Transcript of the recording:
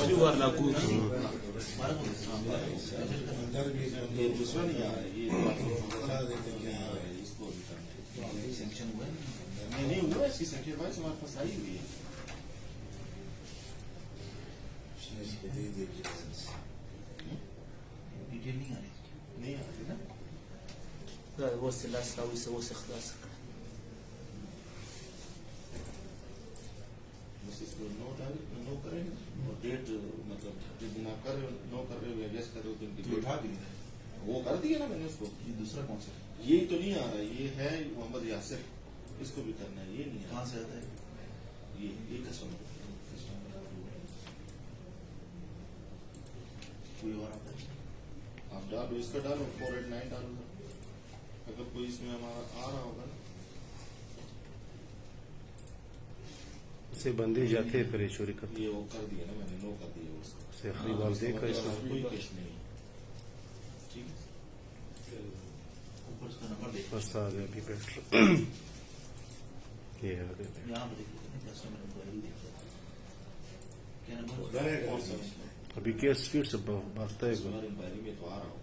आखिरी बार लागू ये दूसरा नहीं आ रहा है, ये इसको सैंक्शन हुआ है? नहीं हुआ, इसकी सैंक्शन वाइज हमारे पास आई हुई है। डिटेल नहीं आ रही ना, वो से लास्ट वो से खलास बस इसको नो करेंगे और डेट मतलब जिस दिन आप कर रहे हो नो कर रहे हो या यस कर रहे हो तो इनकी डेट वो कर दिया ना मैंने उसको। ये दूसरा कौन सा? ये तो नहीं आ रहा, ये है मोहम्मद यासिर, इसको भी करना है। ये नहीं कहाँ से आता है? ये कस्टमर कोई और आता है, आप डालो, इसका डालो 489 डालो, अगर कोई इसमें हमारा आ रहा होगा ना से बंदी जाते हैं फिर चोरी करते। ये वो कर दिया ना मैंने, नो कर दिया उसको। से आखिरी बार देखा इसमें कोई केस नहीं, ठीक है। ऊपर उसका नंबर देखो, बस आ गया अभी पेट्रोल ये आ गया। यहाँ पर देखिए कस्टमर इंक्वायरी देखिए क्या नंबर अभी क्या स्पीड से भागता है। इंक्वायरी में तो आ रहा हूँ।